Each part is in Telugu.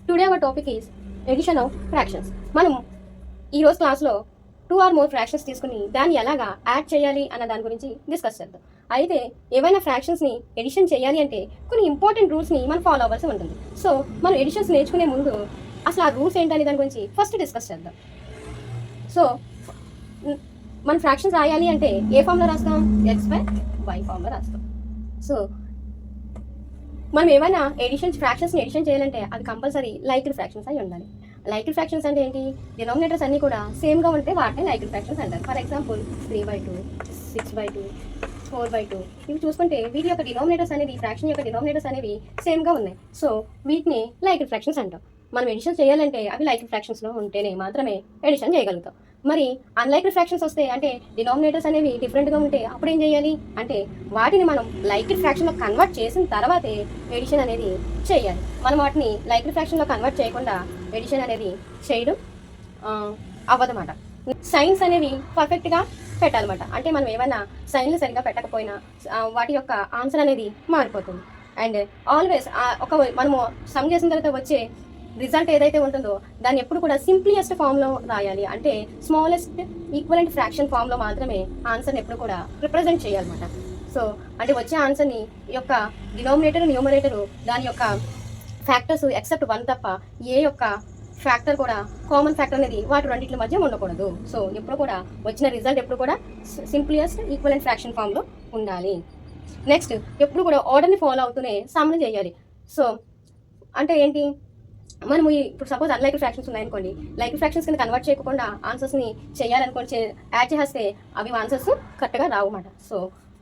Today our topic is addition of fractions. మనం ఈరోజు క్లాస్లో 2 or more ఫ్రాక్షన్స్ తీసుకుని దాన్ని ఎలాగా యాడ్ చేయాలి అన్న దాని గురించి డిస్కస్ చేద్దాం. అయితే ఏవైనా ఫ్రాక్షన్స్ని ఎడిషన్ చేయాలి అంటే కొన్ని ఇంపార్టెంట్ రూల్స్ని మనం ఫాలో అవ్వాల్సి ఉంటుంది. సో మనం ఎడిషన్స్ నేర్చుకునే ముందు అసలు ఆ రూల్స్ ఏంటనే దాని గురించి ఫస్ట్ డిస్కస్ చేద్దాం. సో మనం ఫ్రాక్షన్స్ రాయాలి అంటే ఏ ఫామ్లో రాస్తాం? x/y ఫామ్లో రాస్తాం. సో మనం ఏమైనా ఫ్రాక్షన్స్ని ఎడిషన్ చేయాలంటే అది కంపల్సరీ లైక్డ్ ఫ్రాక్షన్స్ అయి ఉండాలి. లైక్డ్ ఫ్రాక్షన్స్ అంటే ఏంటి? డినామినేటర్స్ అన్నీ కూడా సేమ్గా ఉంటే వాటిని లైక్డ్ ఫ్రాక్షన్స్ అంటారు. ఫర్ ఎగ్జాంపుల్ 3/2, 6/2, 4/2 ఇవి చూసుకుంటే వీటి యొక్క డినామినేటర్స్ అనేది ఫ్రాక్షన్ యొక్క డినామినేటర్స్ అనేవి సేమ్గా ఉన్నాయి. సో వీటిని లైక్డ్ ఫ్రాక్షన్స్ అంటాం. మనం ఎడిషన్ చేయాలంటే అవి లైక్డ్ ఫ్రాక్షన్స్లో ఉంటేనే మాత్రమే ఎడిషన్ చేయగలుగుతాం. మరి అన్లైక్డ్ ఫ్రాక్షన్స్ వస్తే అంటే డినామినేటర్స్ అనేవి డిఫరెంట్గా ఉంటే అప్పుడు ఏం చేయాలి అంటే వాటిని మనం లైక్డ్ ఫ్రాక్షన్లో కన్వర్ట్ చేసిన తర్వాతే ఎడిషన్ అనేది చేయాలి. మనం వాటిని లైక్డ్ ఫ్రాక్షన్లో కన్వర్ట్ చేయకుండా ఎడిషన్ అనేది చేయడం అవ్వదన్నమాట. సైన్స్ అనేవి పర్ఫెక్ట్గా పెట్టాలన్నమాట. అంటే మనం ఏమైనా సైన్లు సరిగ్గా పెట్టకపోయినా వాటి యొక్క ఆన్సర్ అనేది మారిపోతుంది. అండ్ ఆల్వేస్ మనము సమ్ చేసిన తర్వాత వచ్చే రిజల్ట్ ఏదైతే ఉంటుందో దాన్ని ఎప్పుడు కూడా సింప్లియస్ట్ ఫామ్లో రాయాలి. అంటే స్మాలెస్ట్ ఈక్వలెంట్ ఫ్రాక్షన్ ఫామ్లో మాత్రమే ఆన్సర్ని ఎప్పుడు కూడా రిప్రజెంట్ చేయాలన్నమాట. సో అంటే వచ్చే ఆన్సర్ని యొక్క డినామినేటర్ న్యూమరేటరు దాని యొక్క ఫ్యాక్టర్స్ ఎక్సెప్ట్ 1 తప్ప ఏ యొక్క ఫ్యాక్టర్ కూడా కామన్ ఫ్యాక్టర్ అనేది వాటి రెండింటి మధ్య ఉండకూడదు. సో ఎప్పుడు కూడా వచ్చిన రిజల్ట్ ఎప్పుడు కూడా సింప్లియస్ట్ ఈక్వలెంట్ ఫ్రాక్షన్ ఫామ్లో ఉండాలి. నెక్స్ట్ ఎప్పుడు కూడా ఆర్డర్ని ఫాలో అవుతూనే సమ్ని చేయాలి. సో అంటే ఏంటి? మనము ఇప్పుడు సపోజ్ అన్లైక్డ్ ఫ్రాక్షన్స్ ఉన్నాయనుకోండి, లైక్ ఫ్రాక్షన్స్ కింద కన్వర్ట్ చేయకుండా ఆన్సర్స్ని చేయాలనుకోండి, యాడ్ చేస్తే అవి ఆన్సర్స్ కరెక్ట్గా రావు అన్నమాట. సో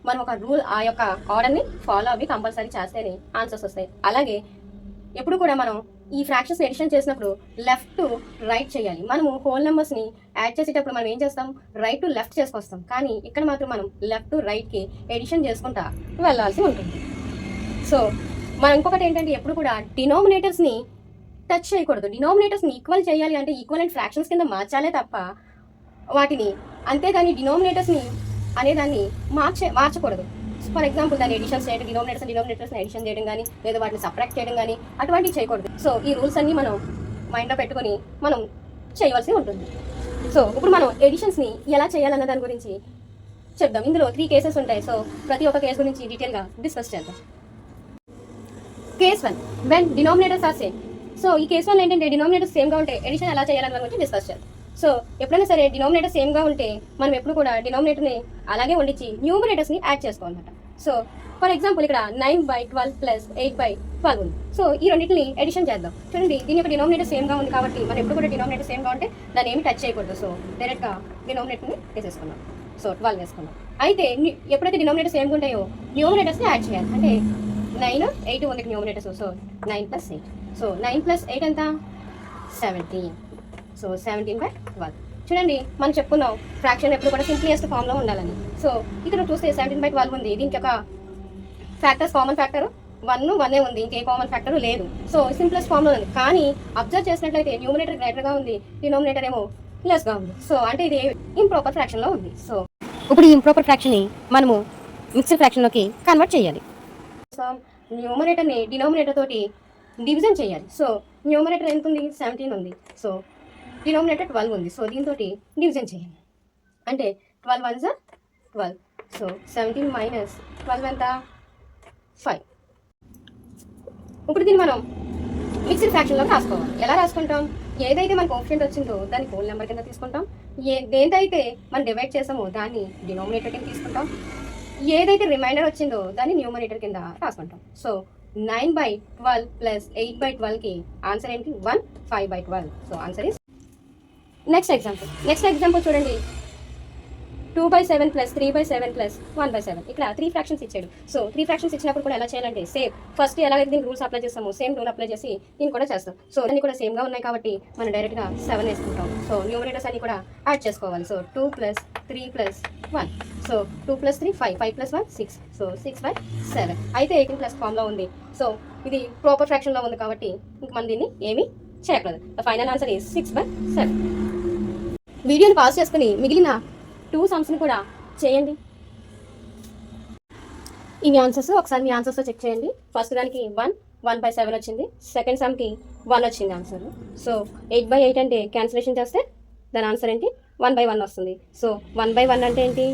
మనం ఒక రూల్ ఆ యొక్క ఆర్డర్ని ఫాలో అవి కంపల్సరీ చేస్తేనే ఆన్సర్స్ వస్తాయి. అలాగే ఎప్పుడు కూడా మనం ఈ ఫ్రాక్షన్స్ ఎడిషన్ చేసినప్పుడు లెఫ్ట్ టు రైట్ చేయాలి. మనము హోల్ నెంబర్స్ని యాడ్ చేసేటప్పుడు మనం ఏం చేస్తాం? రైట్ టు లెఫ్ట్ చేసుకొస్తాం. కానీ ఇక్కడ మాత్రం మనం లెఫ్ట్ టు రైట్కి ఎడిషన్ చేసుకుంటా వెళ్ళాల్సి ఉంటుంది. సో మనం ఇంకొకటి ఏంటంటే ఎప్పుడు కూడా డినామినేటర్స్ని టచ్ చేయకూడదు. డినామినేటర్స్ని ఈక్వల్ చేయాలి అంటే ఈక్వలెంట్ ఫ్రాక్షన్స్ కింద మార్చాలే తప్ప వాటిని అంతేగాని డినామినేటర్స్ని అనేదాన్ని మార్చకూడదు. ఫర్ ఎగ్జాంపుల్ దాన్ని ఎడిషన్ చేయడం, డినామినేటర్స్ని ఎడిషన్ చేయడం కానీ లేదా వాటిని సబ్ట్రాక్ట్ చేయడం కానీ అటువంటివి చేయకూడదు. సో ఈ రూల్స్ అన్నీ మనం మైండ్లో పెట్టుకొని మనం చేయవలసి ఉంటుంది. సో ఇప్పుడు మనం ఎడిషన్స్ని ఎలా చేయాలన్న దాని గురించి చెప్దాం. ఇందులో 3 కేసెస్ ఉంటాయి. సో ప్రతి ఒక్క కేసు గురించి డీటెయిల్గా డిస్కస్ చేద్దాం. Case 1 when denominators are same. So ఈ కేసు వల్ల ఏంటంటే డినామినేటర్స్ సేమ్గా ఉంటే ఎడిషన్ ఎలా చేయాలన్న గురించి డిస్కస్ చేద్దాం. సో ఎప్పుడైనా సరే డినామినేటర్ సేమ్గా ఉంటే మనం ఎప్పుడు కూడా డినామినేటర్ని అలాగే వండించి న్యూమరేటర్స్ని యాడ్ చేసుకోవాలన్నమాట. సో ఫర్ ఎగ్జాంపుల్ ఇక్కడ 9/12 ప్లస్ 8/12 ఉంది. సో ఈ రెండింటిని ఎడిషన్ చేద్దాం. చూడండి, దీని యొక్క డినామినేటర్ సేమ్గా ఉంది కాబట్టి మనం ఎప్పుడు కూడా డినామినేటర్ సేమ్గా ఉంటే దాన్ని ఏమి టచ్ చేయకూడదు. సో డైరెక్ట్గా డినామినేటర్ని వేసేసుకున్నాం. సో 12 వేసుకున్నాం. అయితే ఎప్పుడైతే డినామినేటర్ సేమ్గా ఉంటాయో న్యూమరేటర్స్ని యాడ్ చేయాలి. అంటే 9, 8 ఉంది న్యూమరేటర్స్. సో 9 + 8. సో 9 + 8 ఎంత? 17. సో 17/12. చూడండి, మనం చెప్పుకున్నాం ఫ్రాక్షన్ ఎప్పుడు కూడా సింప్లియస్ట్ ఫామ్లో ఉండాలని. సో ఇక్కడ చూస్తే 17/12 ఉంది. దీనికి ఒక ఫ్యాక్టర్స్ కామన్ ఫ్యాక్టర్ 1 ఉంది. ఇంకే కామన్ ఫ్యాక్టర్ లేదు. సో సింప్లెస్ట్ ఫామ్లో ఉంది. కానీ అబ్జర్వ్ చేసినట్లయితే న్యూమరేటర్ గ్రేటర్గా ఉంది, డినామినేటర్ ఏమో లెస్గా ఉంది. సో అంటే ఇది ఇంప్రాపర్ ఫ్రాక్షన్లో ఉంది. సో ఇప్పుడు ఈ ఇంప్రాపర్ ఫ్రాక్షన్ని మనము మిక్స్డ్ ఫ్రాక్షన్లోకి కన్వర్ట్ చేయాలి. సో న్యూమరేటర్ని డినామినేటర్ తోటి డివిజన్ చేయాలి. సో న్యూమరేటర్ ఎంత ఉంది? 17 ఉంది. సో డినామినేటర్ 12 ఉంది. సో దీంతో డివిజన్ చేయాలి. అంటే 12 1 = 12. సో 17 - 12 ఎంత? 5. ఇప్పుడు దీన్ని మనం మిక్స్డ్ ఫ్రాక్షన్లో రాసుకోవాలి. ఎలా రాసుకుంటాం? ఏదైతే మనకు కోఎఫిషియంట్ వచ్చిందో దాన్ని హోల్ నెంబర్ కింద తీసుకుంటాం. దేంతైతే మనం డివైడ్ చేసామో దాన్ని డినామినేటర్ కింద తీసుకుంటాం. ఏదైతే రిమైండర్ వచ్చిందో దాన్ని న్యూమరేటర్ కింద రాసుకుంటాం. సో 9/12 ప్లస్ 8/12కి ఆన్సర్ ఏంటి? 1. 5/12. So answer is. Next example చూడండి. 2/7 ప్లస్ 3/7 ప్లస్ 1/7. ఇక్కడ 3 ఫ్రాక్షన్స్ ఇచ్చాడు. సో 3 ఫ్రాక్షన్స్ ఇచ్చినప్పుడు కూడా ఎలా చేయాలంటే సేమ్ ఫస్ట్ ఎలాగైతే దీనికి రూల్స్ అప్లై చేస్తామో సేమ్ రూల్ అప్లై చేసి దీన్ని కూడా చేస్తాం. సో అన్నీ కూడా సేమ్గా ఉన్నాయి కాబట్టి మనం డైరెక్ట్గా 7 వేసుకుంటాం. సో న్యూమరేటర్స్ అన్ని కూడా యాడ్ చేసుకోవాలి. సో 2 + 3 + 1. సో 2 + 3 5, 5 + 1 6. సో 6/7. అయితే 18 ప్లస్ ఫామ్లో ఉంది. సో ఇది ప్రాపర్ ఫ్రాక్షన్లో ఉంది కాబట్టి ఇంక మనం దీన్ని ఏమీ చేయకూడదు. The final answer is 6/7. వీడియోని పాస్ చేసుకుని మిగిలిన 2 సమ్స్ని కూడా చేయండి. ఇవి ఆన్సర్స్ ఒకసారి మీ ఆన్సర్స్తో చెక్ చేయండి. ఫస్ట్ దానికి 1, 1/7 వచ్చింది. సెకండ్ సమ్కి 1 వచ్చింది ఆన్సర్. సో 8/8 అంటే క్యాన్సిలేషన్ చేస్తే దాని ఆన్సర్ ఏంటి 1/1 వస్తుంది. సో 1/1 అంటే ఏంటి,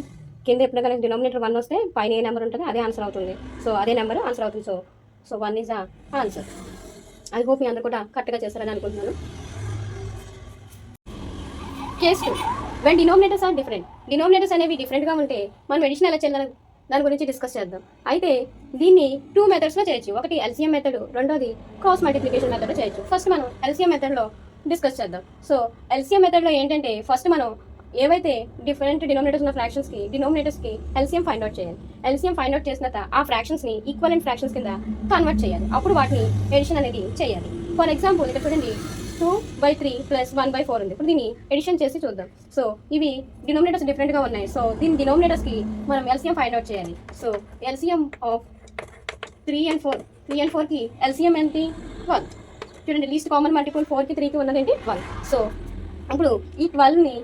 కింద ఎప్పుడు కనుక డినామినేటర్ 1 వస్తే పైన ఏ నెంబర్ ఉంటుంది అదే ఆన్సర్ అవుతుంది. సో అదే నెంబర్ ఆన్సర్ అవుతుంది. So 1 is answer. I hope మీ అందరూ కూడా కరెక్ట్గా చేస్తారని అనుకుంటున్నాను. Case 2, when denominators are different. Denominators అనేవి డిఫరెంట్గా ఉంటే మనం ఎడిషన్ ఎలా చేయాలి దాని గురించి డిస్కస్ చేద్దాం. అయితే దీన్ని 2 మెథడ్స్లో చేయొచ్చు. ఒకటి ఎల్సిఎం మెథడ్, రెండోది క్రాస్ మల్టిప్లికేషన్ మెథడ్లో చేయొచ్చు. ఫస్ట్ మనం ఎల్సిఎం మెథడ్లో డిస్కస్ చేద్దాం. సో ఎల్సిఎం మెథడ్లో ఏంటంటే ఫస్ట్ మనం ఏవైతే డిఫరెంట్ డినామినేటర్స్ ఉన్న ఫ్రాక్షన్స్కి డినామినేటర్స్కి ఎల్సిఎం ఫైండ్ అవుట్ చేయాలి. ఎల్సిఎం ఫైండ్ అవుట్ చేసిన తర్వాత ఆ ఫ్రాక్షన్స్ని ఈక్వలెంట్ ఫ్రాక్షన్స్ కింద కన్వర్ట్ చేయాలి. అప్పుడు వాటిని ఎడిషన్ అనేది చేయాలి. ఫర్ ఎగ్జాంపుల్ ఇక్కడ చూడండి 2/3 + 1/4 ఉంది. ఇప్పుడు దీన్ని ఎడిషన్ చేసి చూద్దాం. సో ఇవి డినామినేటర్స్ డిఫరెంట్గా ఉన్నాయి. సో దీని డినామినేటర్స్కి మనం ఎల్సిఎం ఫైండ్ అవుట్ చేయాలి. సో ఎల్సిఎం ఆఫ్ 3 and 4కి ఎల్సిఎం ఏంటి 12. చూడండి లీస్ట్ కామన్ మల్టిపుల్ 4కి 3కి ఉన్నది ఏంటి 12. సో ఇప్పుడు ఈ 12ని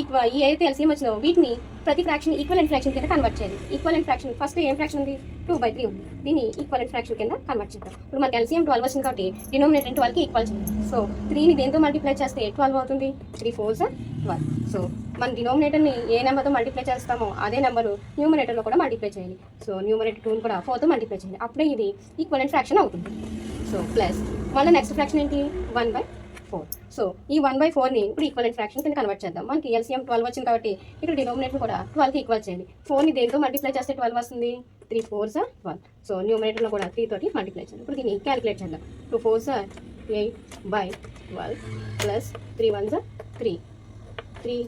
ఈ అయితే ఎల్సిఎం వచ్చిందో వీటిని ప్రతి ఫ్రాక్షన్ ఈక్వలెంట్ ఫ్రాక్షన్ కింద కన్వర్ట్ చేయాలి. ఈక్వలెంట్ ఫ్రాక్షన్ ఫస్ట్ ఏం ఫ్రాక్షన్ ఉంది 2/3 ఉంది. దీన్ని ఈక్వలెంట్ ఫ్రాక్షన్ కింద కన్వర్ట్ చేద్దాం. ఇప్పుడు మనకి ఎల్సిఎం 12 వచ్చింది కాబట్టి డినామినేటర్ 12కి ఈక్వల్ చేయాలి. సో 3ని దేంతో మల్టిప్లై చేస్తే 12 అవుతుంది. 3 4s 12. సో మన డినామినేటర్ని ఏ నెంబర్తో మల్టిప్లై చేస్తామో అదే నెంబరు న్యూమరేటర్లో కూడా మల్టిప్లై చేయాలి. సో న్యూమరేటర్ 2ని కూడా 4తో మల్టిప్లై చేయాలి. అప్పుడే ఇది ఈక్వలెంట్ ఫ్రాక్షన్ అవుతుంది. సో ప్లస్ మళ్ళీ నెక్స్ట్ ఫ్రాక్షన్ ఏంటి 1/4. సో ఈ 1/4ని ఇప్పుడు ఈక్వలెంట్ ఫ్రాక్షన్ కింద కన్వర్ట్ చేద్దాం. మనకి ఎల్సిఎం 12 వచ్చింది కాబట్టి ఇక్కడ డినామినేటర్ కూడా 12కి ఈక్వల్ చేయండి. 4ని దేంతో మల్టిప్లై చేస్తే 12 వస్తుంది. 3 4s 12. సో న్యూమరేటర్లో కూడా 3 తోటి మల్టిప్లై చేద్దాం. ఇప్పుడు దీన్ని క్యాలిక్యులేట్ చేద్దాం. 2 4s 8/12 ప్లస్ 3 1s 3 3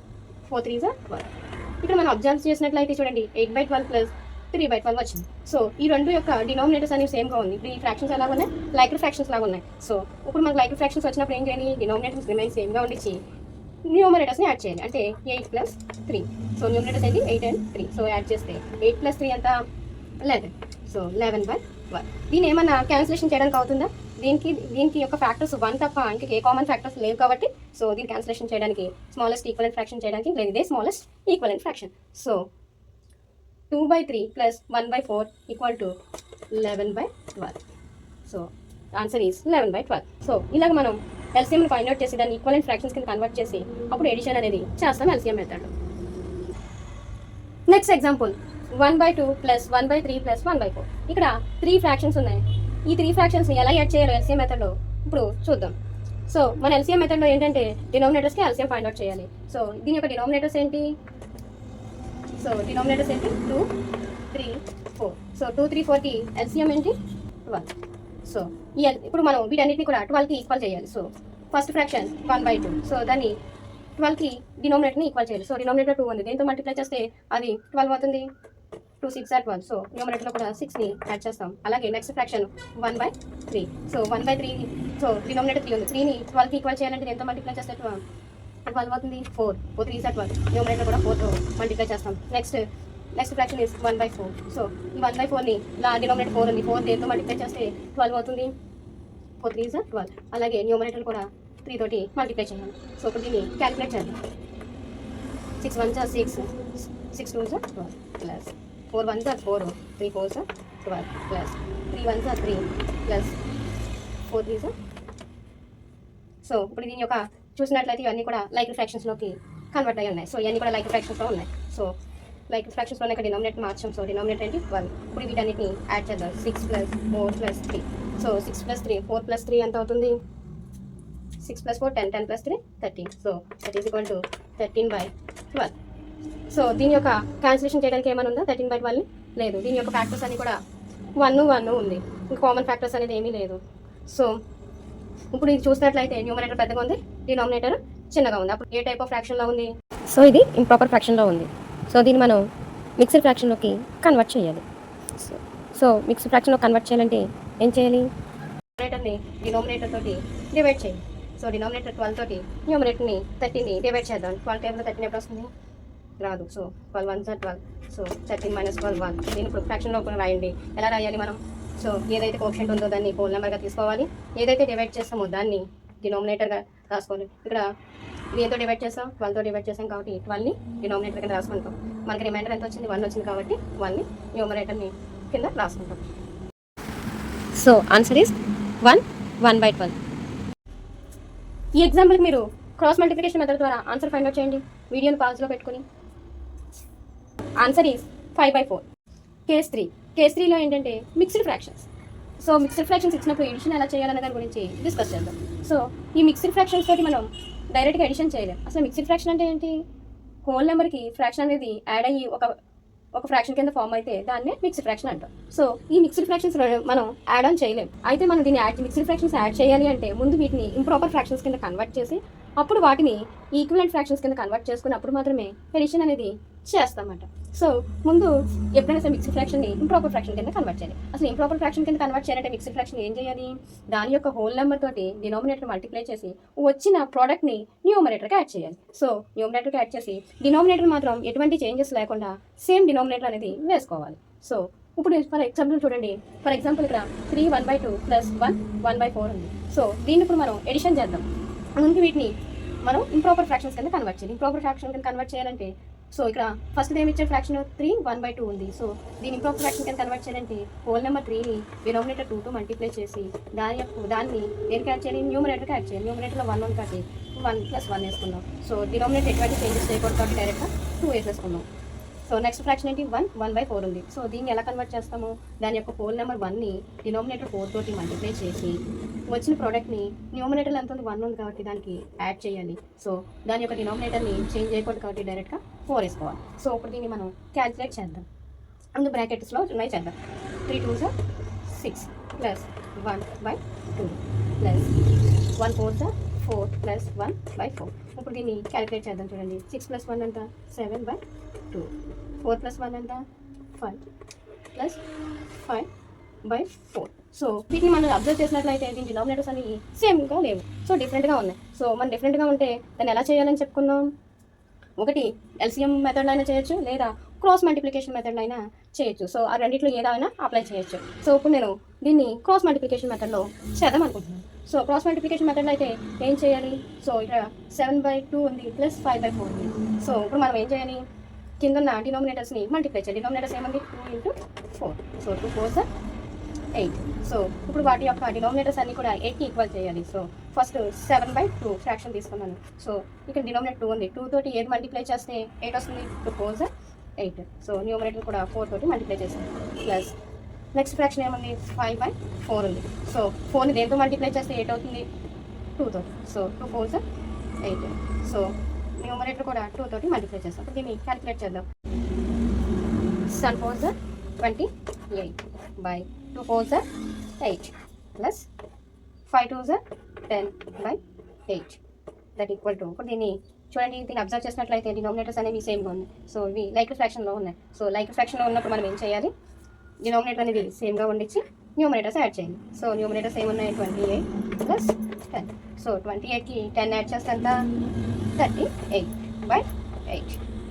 4 3s 12. ఇక్కడ మనం అబ్జర్వ్ చేసినట్లయితే చూడండి 8/12 ప్లస్ 3/12 వచ్చింది. సో ఈ రెండు యొక్క డినామినేటర్స్ అనేవి సేమ్గా ఉంది. ఇప్పుడు ఈ ఫ్రాక్షన్స్ ఎలా ఉన్నాయి లైక్ ఫ్రాక్షన్స్ లాగా ఉన్నాయి. సో ఇప్పుడు మనకు లైక్ ఫ్రాక్షన్స్ వచ్చినప్పుడు ఏం చేయాలి, డినామినేటర్స్ రిమైన్ సేమ్గా ఉండిచ్చి న్యూమరేటర్స్ని యాడ్ చేయాలి. అంటే 8 + 3. సో న్యూమరేటర్స్ ఏంటి 8 and 3. సో యాడ్ చేస్తే 8 + 3 ఎంత 11. సో 11/12. దీన్ని ఏమన్నా క్యాన్సిలేషన్ చేయడానికి అవుతుందా? దీనికి యొక్క ఫ్యాక్టర్స్ 1 తప్ప ఇంకా ఏ కామన్ ఫ్యాక్టర్స్ లేవు కాబట్టి సో దీన్ని క్యాన్సిలేషన్ చేయడానికి స్మాలెస్ట్ ఈక్వలెంట్ ఫ్రాక్షన్ చేయడానికి లేదు ఇదే smallest equivalent fraction. So 2/3 + 1/4 = 11/12. So answer is 11/12. So ఇలాగ మనం ఎల్సిఎంని ఫైండ్ అవుట్ చేసి దాన్ని ఈక్వలెంట్ ఫ్రాక్షన్స్ కింద కన్వర్ట్ చేసి అప్పుడు ఎడిషన్ అనేది చేస్తాం ఎల్సిఎం మెథడ్. Next example 1/2 + 1/3 + 1/4. ఇక్కడ 3 ఫ్రాక్షన్స్ ఉన్నాయి. ఈ 3 ఫ్రాక్షన్స్ని ఎలా యాడ్ చేయాలో ఎల్సిఎం మెథడ్లో ఇప్పుడు చూద్దాం. సో మన ఎల్సిఎం మెథడ్లో ఏంటంటే డినామినేటర్స్కి ఎల్సిఎం ఫైండ్ అవుట్ చేయాలి. సో దీని యొక్క డినామినేటర్స్ ఏంటి, సో డినామినేటర్స్ ఏంటి 2 3 4. సో 2 3 4కి ఎల్సిఎం ఏంటి 12. సో ఇప్పుడు మనం వీటన్నిటిని కూడా 12కి ఈక్వల్ చేయాలి. So first fraction 1/2. సో దాన్ని 12కి డినామినేటర్ని ఈక్వల్ చేయాలి. సో డినామినేటర్ 2 ఉంది, దేంతో మల్టిప్లై చేస్తే అది 12 అవుతుంది. 2 6 12. సో న్యూమరేటర్లో కూడా 6ని యాడ్ చేస్తాం. అలాగే next fraction 1/3. So 1/3 so denominator 3 ఉంది, 3ని 12కి ఈక్వల్ చేయాలంటే దేంతో మల్టిప్లై చేస్తే 12 అవుతుంది. 4 3 12. న్యూమరేటర్ కూడా 4తో మల్టిప్లై చేస్తాం. Next fraction is 1/4. సో ఈ 1/4ని డినామినేటర్ 4 ఉంది, 4 దేంతో మల్టిప్లై చేస్తే 12 అవుతుంది. 4 3 12. అలాగే న్యూమరేటర్ కూడా 3 తోటి మల్టిప్లై చేయాలి. సో ఇప్పుడు దీన్ని క్యాలిక్యులేట్ చేద్దాం. 6 1s 6 6 2s 12 plus 4 1s 4 3 4s 12 plus 3 1s 3 plus 4 3s. So ఇప్పుడు దీని యొక్క చూసినట్లయితే ఇవన్నీ కూడా లైక్ ఫ్రాక్షన్స్లోకి కన్వర్ట్ అయ్యి ఉన్నాయి. సో ఇవన్నీ కూడా లైక్ ఫ్రాక్షన్స్లో ఉన్నాయి. సో లైక్ ఫ్రాక్షన్స్లో ఇక్కడ డినామినేటర్ మార్చాం. సో డినామినేటర్ ఏంటి 12. ఇప్పుడు వీటన్నిటిని యాడ్ చేద్దాం. 6 + 4 + 3. సో 6 + 3 4 + 3 ఎంత అవుతుంది 6 + 4 10 10 + 3 13. So that is equal to 13/12. So దీని యొక్క క్యాన్సిలేషన్ చేయడానికి ఏమైనా ఉందా 13/12 లేదు. దీని యొక్క ఫ్యాక్టర్స్ అన్ని కూడా 1 1 ఉంది, ఇంకా కామన్ ఫ్యాక్టర్స్ అనేది ఏమీ లేదు. సో ఇప్పుడు ఇది చూసినట్లయితే న్యూమరేటర్ పెద్దగా ఉంది, డినామినేటర్ చిన్నగా ఉంది. అప్పుడు ఏ టైప్ ఆఫ్ ఫ్రాక్షన్లో ఉంది, సో ఇది ఇంప్రాపర్ ఫ్రాక్షన్లో ఉంది. సో దీన్ని మనం మిక్స్డ్ ఫ్రాక్షన్లోకి కన్వర్ట్ చేయాలి. సో మిక్స్డ్ ఫ్రాక్షన్లో కన్వర్ట్ చేయాలంటే ఏం చేయాలి, న్యూమరేటర్ని డినామినేటర్ తోటి డివైడ్ చేయాలి. సో డినామినేటర్ 12 తోటి న్యూమరేటర్ని 13ని డివైడ్ చేద్దాం. 12 టైంలో 13 ఎప్పుడు వస్తుంది రాదు. So 12 1s 12. సో 13 - 12 1. దీన్ని ఇప్పుడు ఫ్రాక్షన్లో కూడా రాయండి. ఎలా రాయాలి మనం, సో ఏదైతే కోషెంట్ ఉందో దాన్ని హోల్ నెంబర్గా తీసుకోవాలి, ఏదైతే డివైడ్ చేస్తామో దాన్ని డినామినేటర్గా రాసుకోవాలి. ఇక్కడ దేంతో డివైడ్ చేస్తాం 12తో డివైడ్ చేస్తాం కాబట్టి 12ని డినామినేటర్ కింద రాసుకుంటాం. మనకి రిమైండర్ ఎంత వచ్చింది 1 వచ్చింది కాబట్టి 1ని న్యూమరేటర్ని కింద రాసుకుంటాం. So answer is 1 1/12. ఈ ఎగ్జాంపుల్కి మీరు క్రాస్ మల్టిప్లికేషన్ మెథడ్ ద్వారా ఆన్సర్ ఫైండ్ అవుట్ చేయండి. వీడియోని పాజ్లో పెట్టుకుని. Answer is 5/4. కేస్ 3. కేస్ 3లో ఏంటంటే mixed fractions. So mixed fractions ఇచ్చినప్పుడు ఎడిషన్ ఎలా చేయాలనే దాని గురించి డిస్కస్ చేద్దాం. సో ఈ మిక్స్డ్ ఫ్రాక్షన్స్ తోటి మనం డైరెక్ట్గా ఎడిషన్ చేయలేం. అసలు మిక్స్డ్ ఫ్రాక్షన్ అంటే ఏంటి? హోల్ నెంబర్కి ఫ్రాక్షన్ అనేది యాడ్ అయ్యి ఒక ఫ్రాక్షన్ కింద ఫామ్ అయితే దాన్నే మిక్స్డ్ ఫ్రాక్షన్ అంటాం. సో ఈ మిక్స్డ్ ఫ్రాక్షన్స్ మనం యాడ్ ఆన్ చేయలేం. అయితే మనం దీన్ని మిక్స్డ్ ఫ్రాక్షన్స్ యాడ్ చేయాలి అంటే ముందు వీటిని ఇంప్రాపర్ ఫ్రాక్షన్స్ కింద కన్వర్ట్ చేసి అప్పుడు వాటిని ఈక్వివలెంట్ ఫ్రాక్షన్స్ కింద కన్వర్ట్ చేసుకుని అప్పుడు మాత్రమే ఎడిషన్ అనేది చేస్తామన్నమాట. సో ముందు ఎప్పుడైనా సరే మిక్స్డ్ ఫ్రాక్షన్ని ఇంప్రాపర్ ఫ్రాక్షన్ కింద కన్వర్ట్ చేయాలి. అసలు ఇంప్రాపర్ ఫ్రాక్షన్ కింద కన్వర్ట్ చేయాలంటే మిక్స్డ్ ఫ్రాక్షన్ ఏం చేయాలి? దాని యొక్క హోల్ నెంబర్ తోటి డినామినేటర్ మల్టిప్లై చేసి వచ్చిన ప్రోడక్ట్ని న్యూమరేటర్కి యాడ్ చేయాలి. సో న్యూమరేటర్కి యాడ్ చేసి డినామినేటర్ మాత్రం ఎటువంటి చేంజెస్ లేకుండా సేమ్ డినామినేటర్ అనేది వేసుకోవాలి. సో ఇప్పుడు ఫర్ ఎగ్జాంపుల్ చూడండి. ఫర్ ఎగ్జాంపుల్ ఇక్కడ 3 1/2 ప్లస్ 1 1/4 ఉంది. సో దీన్ని ఇప్పుడు మనం ఎడిషన్ చేద్దాం. ముందు వీటిని మనం ఇంప్రాపర్ ఫ్రాక్షన్స్ కింద కన్వర్ట్ చేయాలి. ఇంప్రాపర్ ఫ్రాక్షన్ కింద కన్వర్ట్ చేయాలంటే సో ఇక్కడ ఫస్ట్ ఏమి ఇచ్చే ఫ్రాక్షన్ 3 1/2 ఉంది. సో దీని ఇంప్రాపర్ ఫ్రాక్షన్ కింద కన్వర్ట్ చేయాలంటే హోల్ నెంబర్ 3ని డినామినేటర్ 2తో మల్టిప్లై చేసి దాన్ని దేనికి యాడ్ చేయాలి? న్యూమరేటర్కి యాడ్ చేయాలి. న్యూమరేటర్లో 1 ఉంది కాబట్టి 1 + 1 వేసుకుందాం. సో డినామినేటర్ ఎటువంటి చేంజెస్ చేయకూడదు కాబట్టి డైరెక్ట్గా 2 వేసేసుకుందాం. సో నెక్స్ట్ ఫ్రాక్షన్ ఏంటి? 1 1/4 ఉంది. సో దీన్ని ఎలా కన్వర్ట్ చేస్తాము? దాని యొక్క హోల్ నెంబర్ 1ని డినామినేటర్ 4 తోటి మల్టిప్లై చేసి వచ్చిన ప్రోడక్ట్ని న్యూమరేటర్ ఎంత ఉంది? 1 ఉంది కాబట్టి దానికి యాడ్ చేయాలి. సో దాని యొక్క డినామినేటర్ని చేంజ్ చేయకూడదు కాబట్టి డైరెక్ట్గా 4 వేసుకోవాలి. సో ఇప్పుడు దీన్ని మనం క్యాల్కులేట్ చేద్దాం. అందు బ్రాకెట్స్లో ఉన్నాయి చేద్దాం. 3 2s 6 plus 1/2 plus 1 4s 4 plus 1/4. ఇప్పుడు దీన్ని క్యాల్కులేట్ చేద్దాం. చూడండి. 6 + 1 ఎంత? 7/2. 4 + 1 ఎంత? 5 ప్లస్ 5/4. సో వీటిని మనం అబ్జర్వ్ చేసినట్లయితే దీని డినామినేటర్స్ అన్ని సేమ్గా లేవు. సో డిఫరెంట్గా ఉన్నాయి. సో మనం డిఫరెంట్గా ఉంటే దాన్ని ఎలా చేయాలని చెప్పుకున్నాం? ఒకటి ఎల్సిఎం మెథడ్ అయినా చేయొచ్చు, లేదా క్రాస్ మల్టిప్లికేషన్ మెథడ్ అయినా చేయొచ్చు. సో ఆ రెండిట్లో ఏదైనా అప్లై చేయొచ్చు. సో ఇప్పుడు నేను దీన్ని క్రాస్ మల్టిప్లికేషన్ మెథడ్లో చేద్దాం అనుకుంటున్నాను. సో క్రాస్ మల్టిప్లికేషన్ మెథడ్లో అయితే ఏం చేయాలి? సో ఇక్కడ 7/2 ఉంది ప్లస్ 5/4 ఉంది. సో ఇప్పుడు మనం ఏం చేయాలి? కింద ఉన్న డినామినేటర్స్ని మల్టిప్లై చేయాలి. డినామినేటర్స్ ఏమంది? 2 × 4. So 2 4s 8. సో ఇప్పుడు వాటి యొక్క డినామినేటర్స్ అన్ని కూడా 8కి ఈక్వల్ చేయాలి. సో ఫస్ట్ 7/2 ఫ్రాక్షన్ తీసుకున్నాను. సో ఇక్కడ డినామినేటర్ 2 ఉంది. 2 తోటి 8 మల్టిప్లై చేస్తే 8 వస్తుంది. 2 4s 8. సో న్యూమరేటర్ కూడా 4 తోటి మల్టిప్లై చేస్తాను. ప్లస్ నెక్స్ట్ ఫ్రాక్షన్ ఏముంది? 5/4 ఉంది. సో 4ని దేంతో మల్టిప్లై చేస్తే 8 అవుతుంది? 2 తోటి. So 2 4s 8. సో న్యూమరేటర్ కూడా 2 తోటి మల్టిప్లై చేస్తాం. ఇప్పుడు దీన్ని క్యాలిక్యులేట్ చేద్దాం. 7 4s 28 by 2 4s 8 plus 5 2s 10/8 that equal to. ఇప్పుడు దీన్ని చూడండి. దీన్ని అబ్జర్వ్ చేసినట్లయితే డినామినేటర్స్ అనేవి సేమ్గా ఉన్నాయి. సో ఇవి లైక్ ఫ్రాక్షన్లో ఉన్నాయి. సో లైక్ ఫ్రాక్షన్లో ఉన్నప్పుడు మనం ఏం చేయాలి? డినామినేటర్ అనేది సేమ్గా ఉండిచ్చి న్యూమరేటర్స్ యాడ్ చేయండి. సో న్యూమరేటర్స్ ఏమున్నాయి? 28 ప్లస్ 10. సో 28కి 10 యాడ్ చేస్తే ఎంత? 38/8.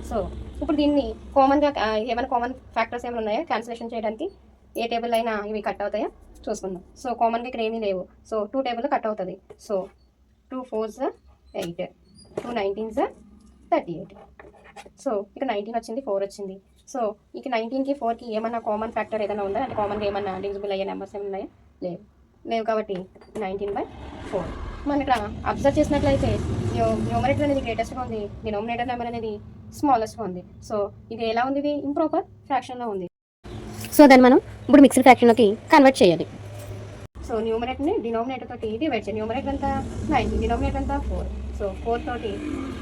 సో ఇప్పుడు దీన్ని కామన్గా ఏమైనా కామన్ ఫ్యాక్టర్స్ ఏమైనా ఉన్నాయా క్యాన్సిలేషన్ చేయడానికి? ఏ టేబుల్ అయినా ఇవి కట్ అవుతాయా చూసుకుందాం. సో కామన్గా ఇక్కడ ఏమీ లేవు. సో 2 టేబుల్లో కట్ అవుతుంది. So 2 4s 8 2 19s 38. సో ఇక్కడ 19 వచ్చింది, 4 వచ్చింది. సో ఇక 19కి 4కి ఏమన్నా కామన్ ఫ్యాక్టర్ ఏదైనా ఉందా? అంటే కామన్గా ఏమన్నా డివిజిబుల్ అయ్యే నెంబర్స్ ఏమైనా ఉన్నాయా? లేవు కాబట్టి 19/4. మనం ఇక్కడ అబ్జర్వ్ చేసినట్లయితే న్యూమరేటర్ అనేది గ్రేటెస్ట్గా ఉంది, డినామినేటర్ నెంబర్ అనేది స్మాలెస్ట్గా ఉంది. సో ఇది ఎలా ఉంది? ఇది ఇంప్రాపర్ ఫ్రాక్షన్లో ఉంది. సో దాన్ని మనం ఇప్పుడు మిక్స్డ్ ఫ్రాక్షన్లోకి కన్వర్ట్ చేయాలి. సో న్యూమరేటర్ని డినామినేటర్ తోటి డివైడ్ చేయాలి. న్యూమరేటర్ అంతా 9, డినామినేటర్ అంతా 4. సో 4 తోటి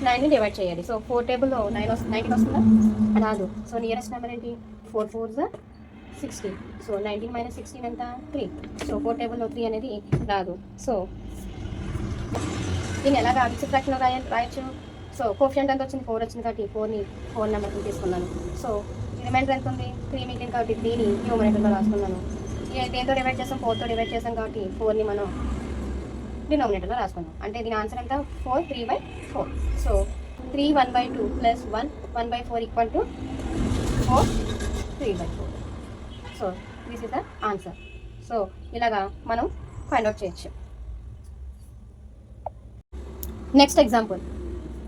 9ని డివైడ్ చేయాలి. సో 4 టేబుల్లో 19 వస్తుందా? రాదు. సో నియరెస్ట్ నెంబర్ ఏంటి? 4 4s 16. సో 19 - 16 ఎంత? 3. సో 4 టేబుల్లో 3 అనేది రాదు. సో దీన్ని ఎలాగా మిక్స్డ్ ఫ్రాక్షన్లో రాయొచ్చు? సో కోఎఫిషియంట్ ఎంత వచ్చింది? 4 వచ్చింది కాబట్టి 4ని 4 నెంబర్ని తీసుకున్నాను. సో రిమైండర్ ఎంత ఉంది? 3 మిగిలింది కాబట్టి 3ని న్యూమరేటర్లో రాసుకున్నాను. దేంతో డివైడ్ చేస్తాం? 4తో డివైడ్ చేస్తాం కాబట్టి 4ని మనం డినామినేటర్లో రాసుకున్నాం. అంటే దీని ఆన్సర్ ఎంత? 4 3/4. So 3 1/2 plus 1 1/4 equal to 4 3/4. So this is the answer. So ఇలాగా మనం ఫైండ్ అవుట్ చేయొచ్చు. Next example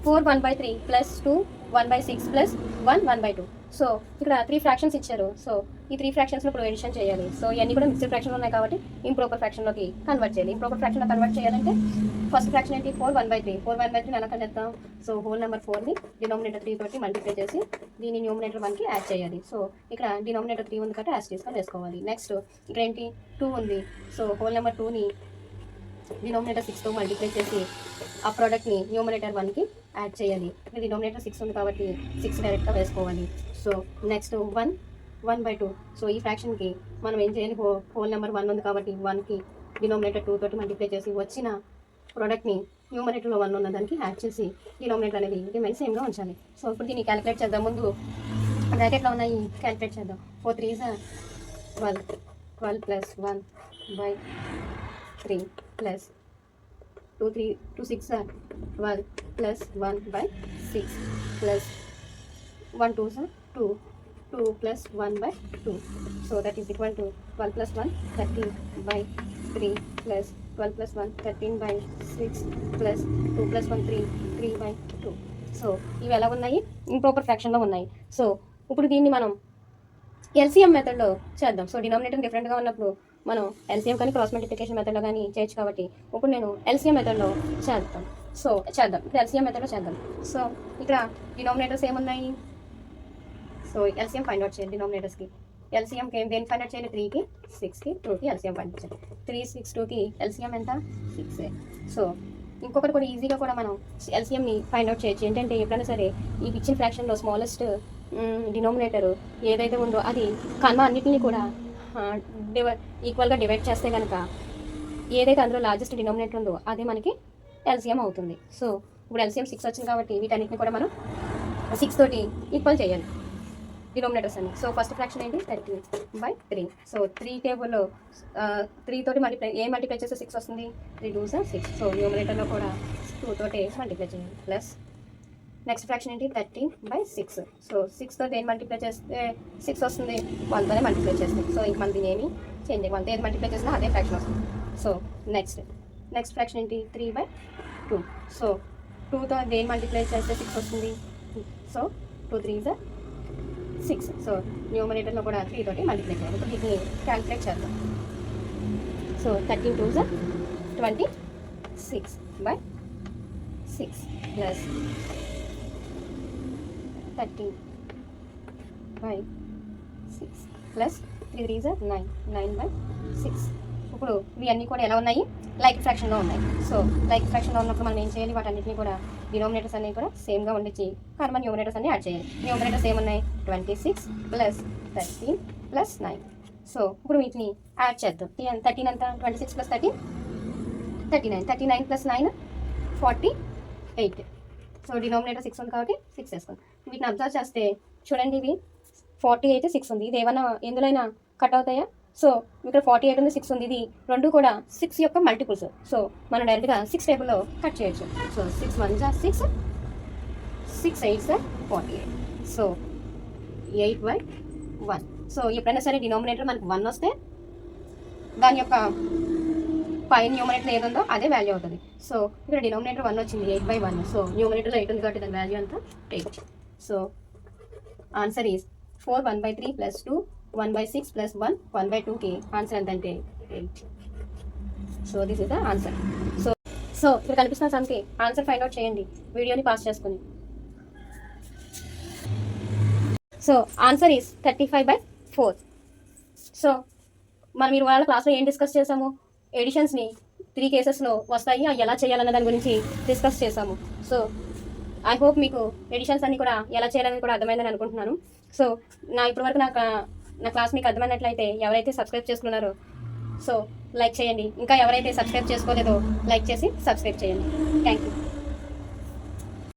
4 1/3 plus 2 1/6 plus 1 1/2. So ఇక్కడ 3 ఫ్రాక్షన్స్ ఇచ్చారు. సో ఈ 3 ఫ్రాక్షన్స్లో ఇప్పుడు ఎడిషన్ చేయాలి. సో ఇవన్నీ కూడా మిక్స్డ్ ఫ్రాక్షన్లు ఉన్నాయి కాబట్టి ఇంప్రాపర్ ఫ్రాక్షన్లోకి కన్వర్ట్ చేయాలి. ఇంప్రాపర్ ఫ్రాక్షన్లో కన్వర్ట్ చేయాలంటే ఫస్ట్ ఫ్రాక్షన్ ఏంటి 4/1/3. 4/1/3 ఎలా చేద్దాం? సో హోల్ నెంబర్ 4ని డినామినేటర్ 3 తోటి మల్టిప్లై చేసి దీన్ని న్యూమినేటర్ 1కి యాడ్ చేయాలి. సో ఇక్కడ డినామినేటర్ 3 ఉంది కాబట్టి యాడ్ తీసుకొని వేసుకోవాలి. నెక్స్ట్ ఇక్కడ ఏంటి 2 ఉంది. సో హోల్ నెంబర్ 2ని డినామినేటర్ 6తో మల్టిప్లై చేసి ఆ ప్రోడక్ట్ని న్యూమినేటర్ 1కి యాడ్ చేయాలి. ఇక్కడ డినామినేటర్ 6 ఉంది కాబట్టి 6 డైరెక్ట్గా వేసుకోవాలి. So next 1/2. సో ఈ ఫ్రాక్షన్కి మనం ఏం చేయాలి? హోల్ నెంబర్ 1 ఉంది కాబట్టి 1కి డినామినేటర్ 2 తోటి మల్టిప్లై చేసి వచ్చిన ప్రోడక్ట్ని న్యూమినేటర్లో 1 ఉన్న దానికి యాడ్ చేసి డినామినేటర్ అనేది రిమైన్ సేమ్గా ఉంచాలి. సో ఇప్పుడు దీన్ని క్యాలిక్యులేట్ చేద్దాం. ముందు బ్రాకెట్లో ఉన్నాయి క్యాలిక్యులేట్ చేద్దాం. 4 3 12 12 plus 1/3 plus 2 6 12 plus 1/6 plus 1 2 2 2 plus 1/2. So that is equal to 12 plus 1 13/3 plus 12 plus 1 13/6 plus 2 plus 1 3/2. So ఇవి ఎలా ఉన్నాయి? ఇంప్రాపర్ ఫ్రాక్షన్లో ఉన్నాయి. సో ఇప్పుడు దీన్ని మనం ఎల్సిఎం మెథడ్లో చేద్దాం. సో డినామినేటర్ డిఫరెంట్గా ఉన్నప్పుడు మనం ఎల్సిఎం కానీ క్రాస్ మల్టిప్లికేషన్ మెథడ్లో కానీ చేయొచ్చు కాబట్టి ఇప్పుడు నేను ఎల్సిఎం మెథడ్లో చేద్దాం. సో చేద్దాం, ఇప్పుడు ఎల్సిఎం మెథడ్లో చేద్దాం. సో ఇక్కడ డినామినేటర్స్ ఏమున్నాయి? సో ఎల్సిఎం ఫైండ్ అవుట్ చేయండి. డినామినేటర్స్కి ఎల్సిఎంకి దేని ఫైండ్ అవుట్ చేయాలి? 3కి 6కి 2కి ఎల్సిఎం ఫైండ్ అవుట్ చేయాలి. 3 6 2కి ఎల్సిఎం ఎంత? 6. సో ఇంకొకటి కూడా ఈజీగా కూడా మనం ఎల్సిఎంని ఫైండ్ అవుట్ చేయొచ్చు. ఏంటంటే ఎప్పుడైనా సరే ఈ ఇచ్చిన ఫ్రాక్షన్లో స్మాలెస్ట్ డినామినేటర్ ఏదైతే ఉందో అది కన్మ అన్నిటిని కూడా ఈక్వల్గా డివైడ్ చేస్తే కనుక ఏదైతే అందులో లార్జెస్ట్ డినామినేటర్ ఉందో అదే మనకి ఎల్సిఎం అవుతుంది. సో ఇప్పుడు ఎల్సిఎం 6 వచ్చింది కాబట్టి వీటన్నిటిని కూడా మనం 6 తోటి ఈక్వల్ చేయాలి డినామినేటర్స్ అన్ని. సో ఫస్ట్ ఫ్రాక్షన్ ఏంటి? 13/3. సో 3 టేబుల్లో 3 తోటి మల్టిప్లై చేస్తే 6 వస్తుంది. 3 2 6. సో న్యూమినేటర్లో కూడా 2 తోటి మల్టిప్లై చేయాలి. ప్లస్ నెక్స్ట్ ఫ్రాక్షన్ ఏంటి? 13/6. సో 6 తోటి ఏం మల్టిప్లై చేస్తే 6 వస్తుంది. 1తోనే మల్టిప్లై చేస్తుంది. సో ఇంక మన దీని ఏమి చేంజ్ 1తో ఏది మల్టిప్లై చేసినా అదే ఫ్రాక్షన్ వస్తుంది. సో నెక్స్ట్ ఫ్రాక్షన్ ఏంటి? 3/2. సో 2తో దేని మల్టిప్లై చేస్తే 6 వస్తుంది. సో 2 3 6. సో న్యూమినేటర్లో కూడా 3 తోటి మల్టిప్లై చేయాలి. ఇప్పుడు దీన్ని క్యాలిక్యులేట్ చేద్దాం. So 13 2 26/6 plus 13/6 plus 3 3 9/6. ఇప్పుడు ఇవన్నీ కూడా ఎలా ఉన్నాయి? లైక్ ఫ్రాక్షన్లో ఉన్నాయి. సో లైక్ ఫ్రాక్షన్లో ఉన్నప్పుడు మనం ఏం చేయాలి? వాటన్నిటిని కూడా డినామినేటర్స్ అన్నీ కూడా సేమ్గా ఉండించి కామన్ న్యూమినేటర్స్ అన్ని యాడ్ చేయాలి. న్యూమినేటర్స్ ఏమున్నాయి? 26 ప్లస్ 13 ప్లస్ 9. సో ఇప్పుడు వీటిని యాడ్ చేద్దాం. 13 అంతా 26 ప్లస్ 13 39. 39 ప్లస్ 9 48. సో డినామినేటర్ 6 ఉంది కాబట్టి 6 వేసుకోండి. వీటిని అబ్జర్వ్ చేస్తే చూడండి, ఇవి 48 6 ఉంది. ఇది ఏమైనా ఎందులోనైనా కట్ అవుతాయా? సో ఇక్కడ 48 ఉంది, 6 ఉంది. ఇది రెండు కూడా 6 యొక్క మల్టిపుల్స్. సో మనం డైరెక్ట్గా 6 టేబుల్లో కట్ చేయొచ్చు. సో 6 1 6, 6 8 48. సో 8/1. సో ఎప్పుడైనా సరే డినామినేటర్ మనకు 1 వస్తే దాని యొక్క పైన న్యూమినేటర్ ఏది ఉందో అదే వాల్యూ అవుతుంది. సో ఇక్కడ డినామినేటర్ 1 వచ్చింది, 8/1. సో న్యూమినేటర్లో 8 ఉంది కాబట్టి దాని వాల్యూ అంతా 8. So answer is 4 1/3 plus 2 1/6 plus 1 1/2కి ఆన్సర్ ఎంత అంటే 8. So this is the answer. So ఇక్కడ కనిపిస్తున్న సమ్కి ఆన్సర్ ఫైండ్ అవుట్ చేయండి వీడియోని పాస్ చేసుకుని. So answer is 35/4. సో మనం మీరు వాళ్ళ క్లాస్లో ఏం డిస్కస్ చేసాము? ఎడిషన్స్ని 3 కేసెస్లో వస్తాయి, అవి ఎలా చేయాలన్న దాని గురించి డిస్కస్ చేసాము. సో ఐ హోప్ మీకు ఎడిషన్స్ అన్ని కూడా ఎలా చేయాలని కూడా అర్థమైందని అనుకుంటున్నాను. సో ఇప్పటివరకు నా క్లాస్ మీకు అర్థమైనట్లయితే ఎవరైతే సబ్స్క్రైబ్ చేసుకున్నారో సో లైక్ చేయండి. ఇంకా ఎవరైతే సబ్స్క్రైబ్ చేసుకోలేదో లైక్ చేసి సబ్స్క్రైబ్ చేయండి. Thank you.